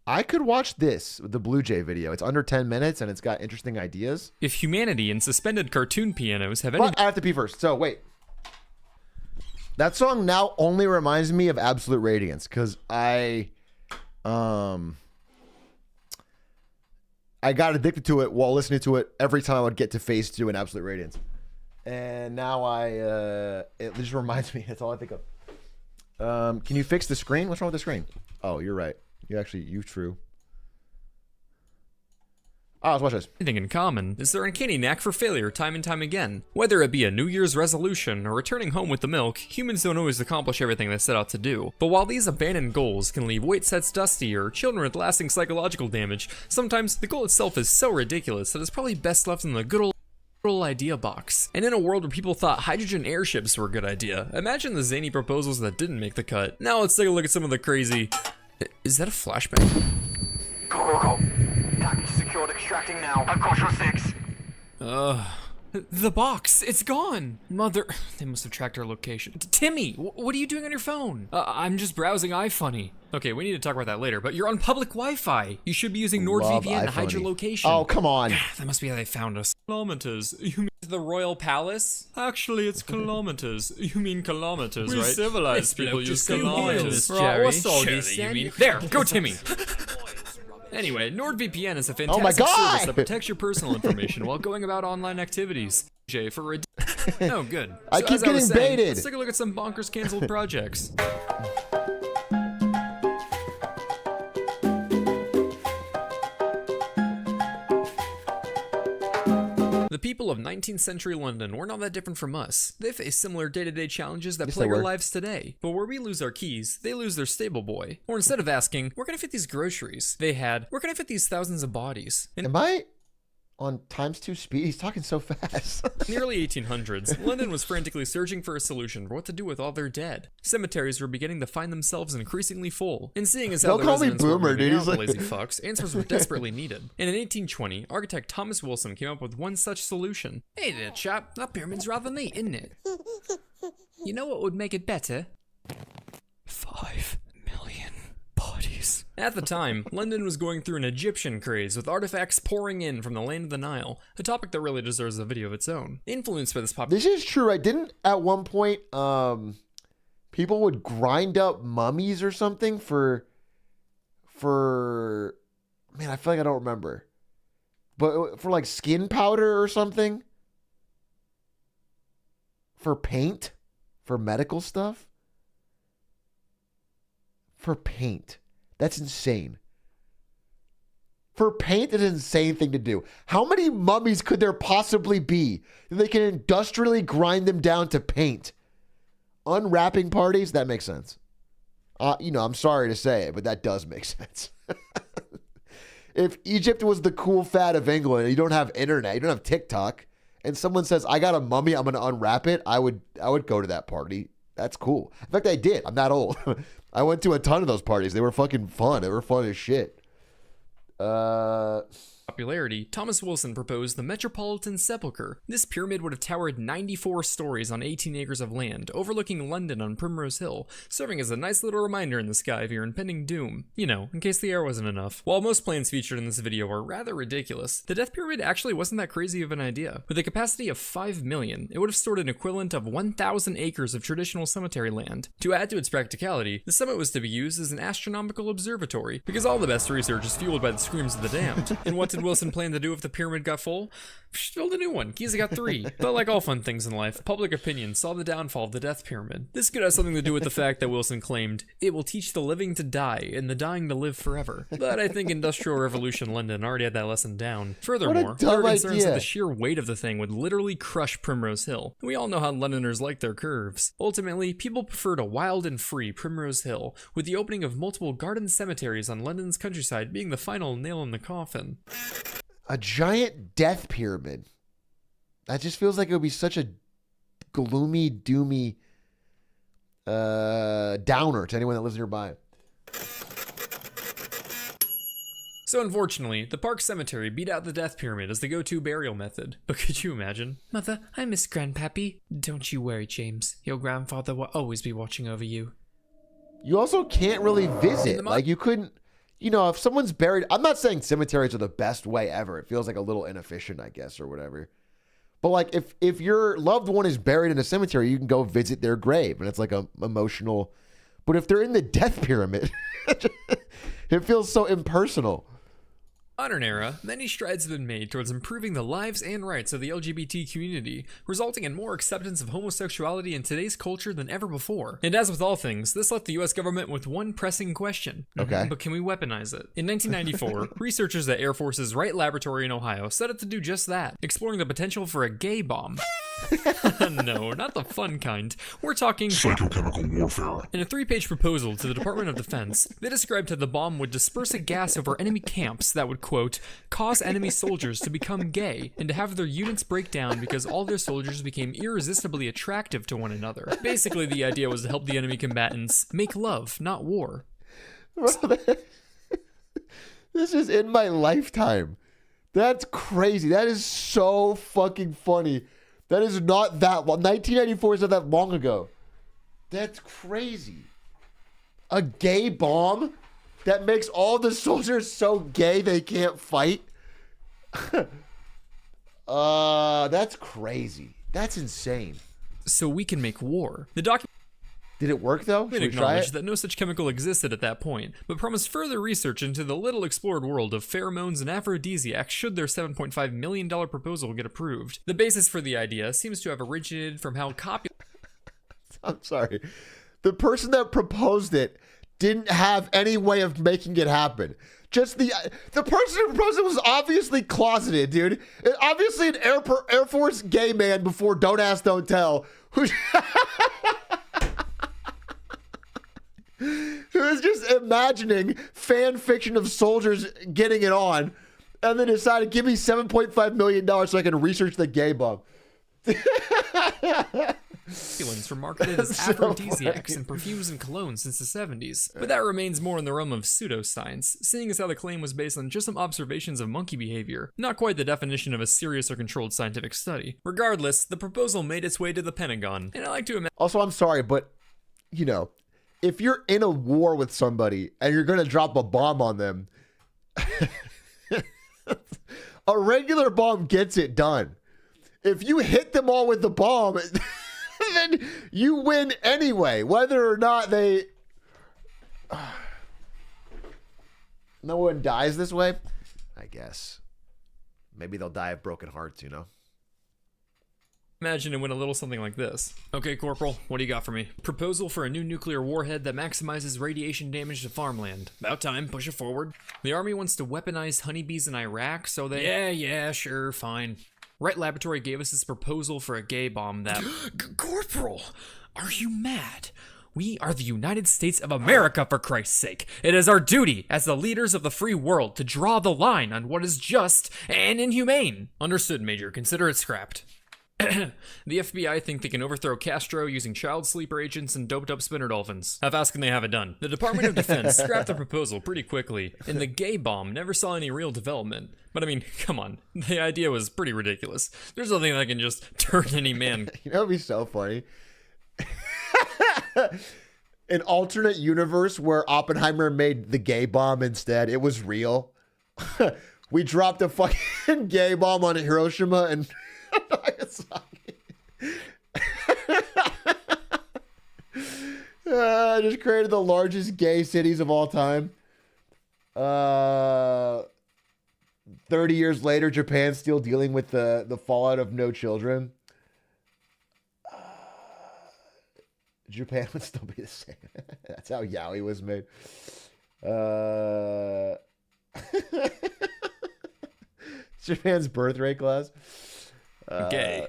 I could watch this, the BlueJay video. It's under 10 minutes and it's got interesting ideas. If humanity and suspended cartoon pianos have any... But I have to pee first, so wait. That song now only reminds me of Absolute Radiance because I got addicted to it while listening to it every time I would get to phase 2 in Absolute Radiance. And now it just reminds me. That's all I think of. Can you fix the screen? What's wrong with the screen? Oh, you're right. You true. Oh, let's watch this. Anything in common is their uncanny knack for failure time and time again. Whether it be a New Year's resolution or returning home with the milk, humans don't always accomplish everything they set out to do. But while these abandoned goals can leave weight sets dusty or children with lasting psychological damage, sometimes the goal itself is so ridiculous that it's probably best left in the good old idea box. And in a world where people thought hydrogen airships were a good idea, imagine the zany proposals that didn't make the cut. Now let's take a look at some of the crazy... Is that a flashbang? Go. Package secured, extracting now. I've got your 6. The box, it's gone. Mother, they must have tracked our location. Timmy, what are you doing on your phone? I'm just browsing iFunny. Okay, we need to talk about that later, but you're on public Wi-Fi. You should be using NordVPN to hide your location. Oh, come on. That must be how they found us. Kilometers, you mean the Royal Palace? Actually, it's kilometers. You mean kilometers, right? We civilized people use kilometers. What's all this? There, go Timmy. Anyway, NordVPN is a fantastic service that protects your personal information while going about online activities. Jay, for a... Oh, good. I keep getting baited. Let's take a look at some bonkers canceled projects. The people of 19th century London were not that different from us. They face similar day-to-day challenges that plague our lives today. But where we lose our keys, they lose their stable boy. Or instead of asking, where can I fit these groceries? They had, where can I fit these thousands of bodies? And am I on ×2 speed? He's talking so fast. In the early 1800s, London was frantically searching for a solution for what to do with all their dead. Cemeteries were beginning to find themselves increasingly full. And seeing as how the residents were moving out, the lazy fucks, answers were desperately needed. And in 1820, architect Thomas Wilson came up with one such solution. Hey there, chap. That pyramid's rather neat, isn't it? You know what would make it better? 5 million bodies. At the time, London was going through an Egyptian craze with artifacts pouring in from the land of the Nile, a topic that really deserves a video of its own. Influenced by this This is true, right? Didn't at one point people would grind up mummies or something for man, I feel like I don't remember. But for like skin powder or something? For paint? For medical stuff? For paint. That's insane. For paint, it's an insane thing to do. How many mummies could there possibly be that they can industrially grind them down to paint? Unwrapping parties? That makes sense. I'm sorry to say it, but that does make sense. If Egypt was the cool fad of England, you don't have internet, you don't have TikTok, and someone says, I got a mummy, I'm going to unwrap it, I would go to that party. That's cool. In fact, I did. I'm that old. I went to a ton of those parties. They were fucking fun. They were fun as shit. Popularity, Thomas Wilson proposed the Metropolitan Sepulchre. This pyramid would have towered 94 stories on 18 acres of land, overlooking London on Primrose Hill, serving as a nice little reminder in the sky of your impending doom. You know, in case the air wasn't enough. While most plans featured in this video are rather ridiculous, the Death Pyramid actually wasn't that crazy of an idea. With a capacity of 5 million, it would have stored an equivalent of 1,000 acres of traditional cemetery land. To add to its practicality, the summit was to be used as an astronomical observatory, because all the best research is fueled by the screams of the damned. And what did Wilson plan to do if the pyramid got full? Just build a new one. He's got 3. But like all fun things in life, public opinion saw the downfall of the Death Pyramid. This could have something to do with the fact that Wilson claimed, it will teach the living to die and the dying to live forever. But I think Industrial Revolution London already had that lesson down. Furthermore, there were concerns that the sheer weight of the thing would literally crush Primrose Hill. We all know how Londoners like their curves. Ultimately, people preferred a wild and free Primrose Hill, with the opening of multiple garden cemeteries on London's countryside being the final nail in the coffin. A giant death pyramid. That just feels like it would be such a gloomy, doomy downer to anyone that lives nearby. So unfortunately, the Park Cemetery beat out the Death Pyramid as the go-to burial method. But could you imagine? Mother, I miss Grandpappy. Don't you worry, James. Your grandfather will always be watching over you. You also can't really visit. Like, you couldn't you know, if someone's buried, I'm not saying cemeteries are the best way ever. It feels like a little inefficient, I guess, or whatever. But like if your loved one is buried in a cemetery, you can go visit their grave, and it's like a emotional. But if they're in the death pyramid, it feels so impersonal. Modern era, many strides have been made towards improving the lives and rights of the LGBT community, resulting in more acceptance of homosexuality in today's culture than ever before. And as with all things, this left the US government with one pressing question. Okay. But can we weaponize it? In 1994, researchers at Air Force's Wright Laboratory in Ohio set out to do just that, exploring the potential for a gay bomb. No, not the fun kind. We're talking psychochemical warfare. In a 3-page proposal to the Department of Defense, they described how the bomb would disperse a gas over enemy camps that would, quote, cause enemy soldiers to become gay and to have their units break down because all their soldiers became irresistibly attractive to one another. Basically, the idea was to help the enemy combatants make love, not war. Bro, this is in my lifetime. That's crazy. That is so fucking funny. That is not that long. 1994 is not that long ago. That's crazy. A gay bomb that makes all the soldiers so gay they can't fight. That's crazy. That's insane. So we can make war. The document Did it work though? Should we try acknowledged it? that no such chemical existed at that point, but promised further research into the little explored world of pheromones and aphrodisiacs should their $7.5 million proposal get approved. The basis for the idea seems to have originated from how I'm sorry. The person that proposed it didn't have any way of making it happen. Just the person who proposed it was obviously closeted, dude. Obviously an Air Force gay man before Don't Ask, Don't Tell. Who was just imagining fan fiction of soldiers getting it on and then decided, give me $7.5 million so I can research the gay bomb. Stimulants were marketed as aphrodisiacs in perfumes and colognes since the 70s, but that remains more in the realm of pseudoscience, seeing as how the claim was based on just some observations of monkey behavior, not quite the definition of a serious or controlled scientific study. Regardless, the proposal made its way to the Pentagon, and I like to imagine. Also, I'm sorry, but, you know, if you're in a war with somebody and you're going to drop a bomb on them, a regular bomb gets it done. If you hit them all with the bomb, then you win anyway, whether or not they... No one dies this way? I guess. Maybe they'll die of broken hearts, you know? Imagine it went a little something like this. Okay, Corporal, what do you got for me? Proposal for a new nuclear warhead that maximizes radiation damage to farmland. About time, push it forward. The army wants to weaponize honeybees in Iraq, so they... Yeah, sure, fine. Wright Laboratory gave us this proposal for a gay bomb that... Corporal, are you mad? We are the United States of America, for Christ's sake. It is our duty as the leaders of the free world to draw the line on what is just and inhumane. Understood, Major. Consider it scrapped. The FBI think they can overthrow Castro using child sleeper agents and doped up spinner dolphins. How fast can they have it done? The Department of Defense scrapped the proposal pretty quickly, and the gay bomb never saw any real development. But I mean, come on, the idea was pretty ridiculous. There's nothing that can just turn any man. You know, it'd be so funny. An alternate universe where Oppenheimer made the gay bomb instead. It was real. We dropped a fucking gay bomb on Hiroshima and Nagasaki. Just created the largest gay cities of all time. 30 years later, Japan's still dealing with the fallout of no children. Japan would still be the same. That's how yaoi was made. Japan's birth rate class. Gay.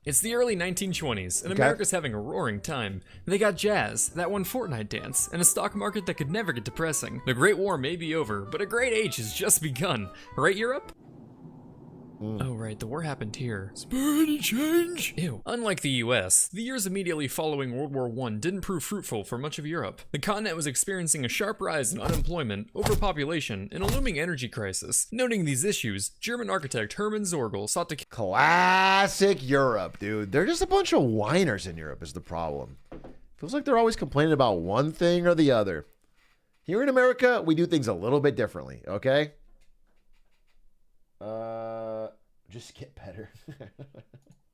It's the early 1920s, and America's having a roaring time. They got jazz, that one Fortnite dance, and a stock market that could never get depressing. The Great War may be over, but a great age has just begun. Right, Europe? Oh, right, the war happened here. Is there any change? Ew. Unlike the US, the years immediately following World War I didn't prove fruitful for much of Europe. The continent was experiencing a sharp rise in unemployment, overpopulation, and a looming energy crisis. Noting these issues, German architect Hermann Zorgel sought to... Classic Europe, dude. They're just a bunch of whiners in Europe is the problem. Feels like they're always complaining about one thing or the other. Here in America, we do things a little bit differently, okay? Just get better.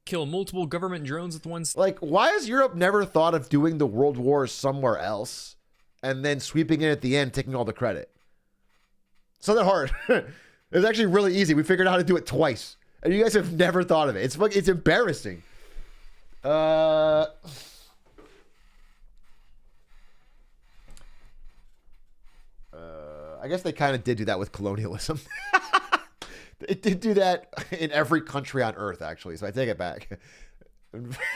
Kill multiple government drones with one. Like, why has Europe never thought of doing the world wars somewhere else and then sweeping in at the end, taking all the credit? It's not that hard. It's actually really easy. We figured out how to do it twice, and you guys have never thought of it. It's embarrassing. I guess they kind of did do that with colonialism. It did do that in every country on Earth, actually, so I take it back.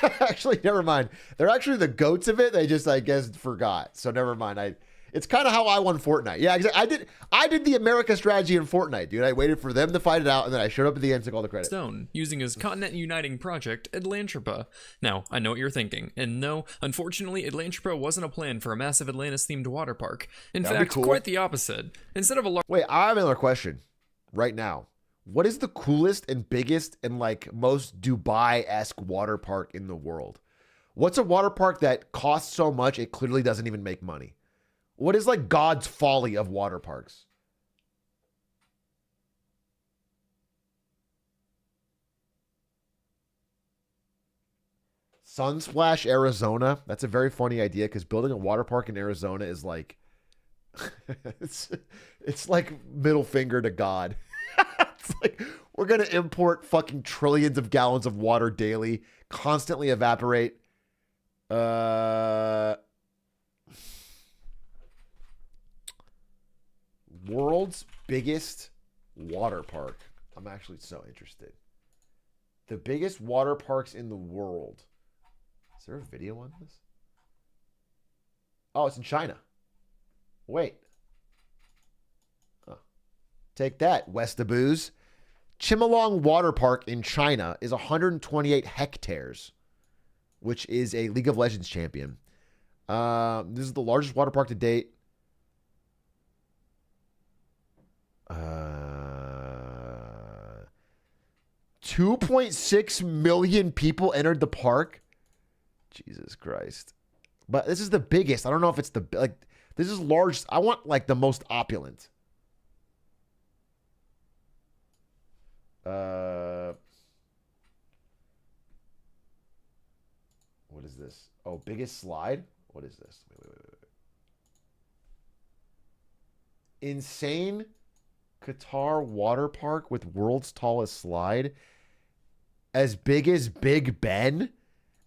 Actually, never mind. They're actually the goats of it. They just, I guess, forgot. So never mind. It's kind of how I won Fortnite. Yeah, exactly. I did the America strategy in Fortnite, dude. I waited for them to fight it out, and then I showed up at the end and took all the credit. Stone, using his continent-uniting project, Atlantropa. Now, I know what you're thinking, and no, unfortunately, Atlantropa wasn't a plan for a massive Atlantis-themed water park. In That'd fact, be cool. quite the opposite. Instead of a large... Wait, I have another question right now. What is the coolest and biggest and like most Dubai-esque water park in the world? What's a water park that costs so much it clearly doesn't even make money? What is like God's folly of water parks? Sunsplash, Arizona. That's a very funny idea because building a water park in Arizona is like it's like middle finger to God. It's like we're gonna import fucking trillions of gallons of water daily, constantly evaporate. World's biggest water park. I'm actually so interested. The biggest water parks in the world. Is there a video on this? Oh, it's in China. Wait. Oh. Take that, Westabooze. Chimelong Water Park in China is 128 hectares, which is a League of Legends champion. This is the largest water park to date. 2.6 million people entered the park. Jesus Christ. But this is the biggest. I don't know if it's the, like, this is large. I want, like, the most opulent. What is this? Oh, biggest slide? What is this? Wait. Insane Qatar water park with world's tallest slide. As big as Big Ben.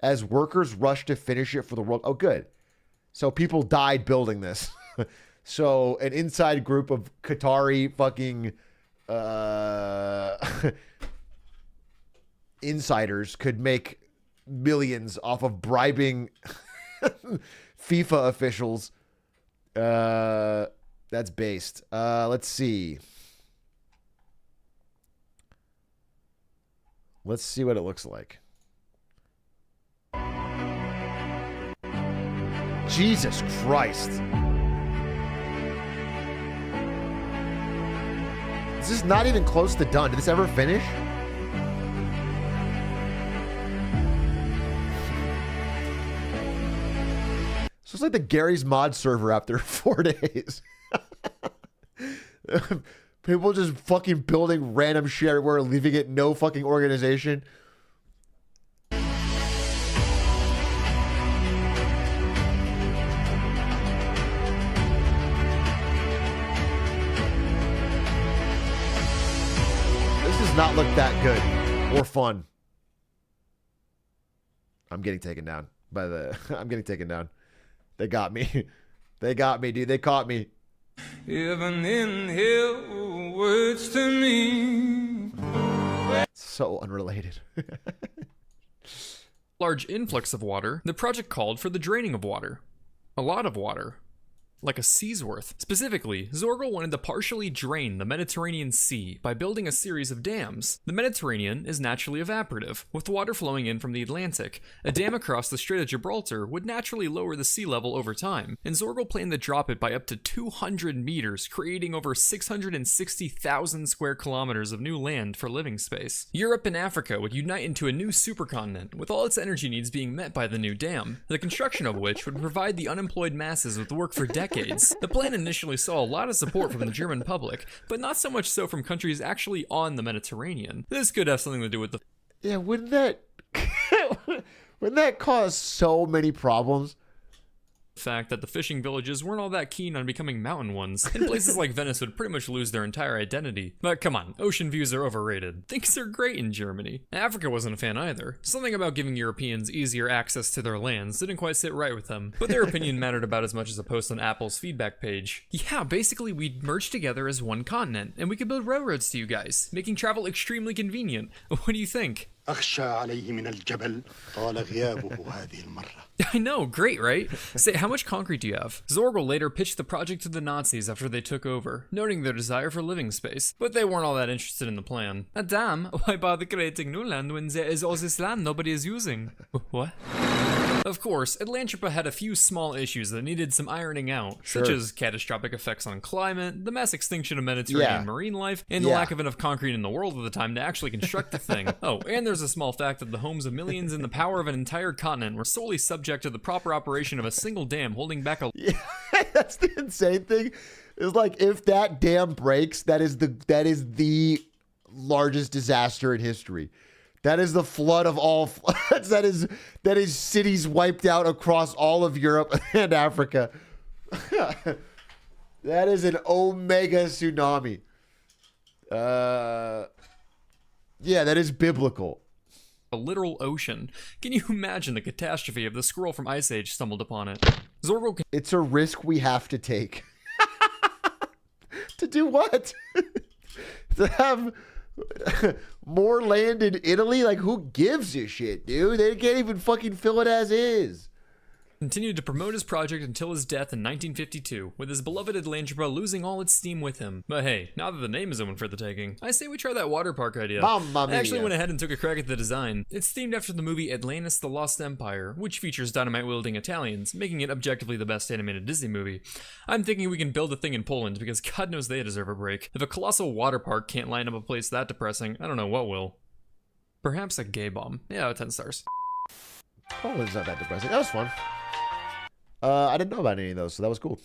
As workers rush to finish it for the world. Oh, good. So people died building this. So an inside group of Qatari fucking insiders could make millions off of bribing FIFA officials. That's based. Let's see. Let's see what it looks like. Jesus Christ. This is not even close to done. Did this ever finish? So it's like the Gary's Mod server after 4 days. People just fucking building random shit everywhere, leaving it no fucking organization. Not look that good or fun. I'm getting taken down by the I'm getting taken down. They got me. They got me, dude. They caught me. Even in hell, words to me. So unrelated. Large influx of water, the project called for the draining of water. A lot of water. Like a sea's worth. Specifically, Zorgal wanted to partially drain the Mediterranean Sea by building a series of dams. The Mediterranean is naturally evaporative, with water flowing in from the Atlantic. A dam across the Strait of Gibraltar would naturally lower the sea level over time, and Zorgal planned to drop it by up to 200 meters, creating over 660,000 square kilometers of new land for living space. Europe and Africa would unite into a new supercontinent, with all its energy needs being met by the new dam, the construction of which would provide the unemployed masses with work for decades decades. The plan initially saw a lot of support from the German public, but not so much so from countries actually on the Mediterranean. This could have something to do with the Yeah, wouldn't that wouldn't that cause so many problems? fact that the fishing villages weren't all that keen on becoming mountain ones, and places like Venice would pretty much lose their entire identity. But come on, ocean views are overrated. Things are great in Germany. Africa wasn't a fan either. Something about giving Europeans easier access to their lands didn't quite sit right with them, but their opinion mattered about as much as a post on Apple's feedback page. Yeah, basically we'd merge together as one continent, and we could build railroads to you guys, making travel extremely convenient. What do you think? أخشى عليه من الجبل طال غيابه هذه المرة. I know, great, right? Say, how much concrete do you have? Zorgel later pitched the project to the Nazis after they took over, noting their desire for living space, but they weren't all that interested in the plan. Damn, why bother creating new land when there is all this land nobody is using? What? Of course, Atlantropa had a few small issues that needed some ironing out, such as catastrophic effects on climate, the mass extinction of Mediterranean marine life, and the lack of enough concrete in the world at the time to actually construct the thing. Oh, and there's a small fact that the homes of millions and the power of an entire continent were solely subject to the proper operation of a single dam holding back a... Yeah, that's the insane thing. Is like if that dam breaks, that is the largest disaster in history. That is the flood of all floods. That is cities wiped out across all of Europe and Africa. That is an omega tsunami. Yeah, that is biblical. A literal ocean. Can you imagine the catastrophe if the squirrel from Ice Age stumbled upon it? Zorgel It's a risk we have to take. To do what? To have more land in Italy? Like, who gives a shit, dude? They can't even fucking fill it as is. continued to promote his project until his death in 1952, with his beloved Atlantropa losing all its steam with him. But hey, now that the name is open for the taking, I say we try that water park idea. Mamma I mia. actually went ahead and took a crack at the design. It's themed after the movie Atlantis: The Lost Empire, which features dynamite-wielding Italians, making it objectively the best animated Disney movie. I'm thinking we can build a thing in Poland, because God knows they deserve a break. If a colossal water park can't line up a place that depressing, I don't know what will. Perhaps a gay bomb. Yeah, 10 stars. Poland's not that depressing. That was fun. I didn't know about any of those, so that was cool.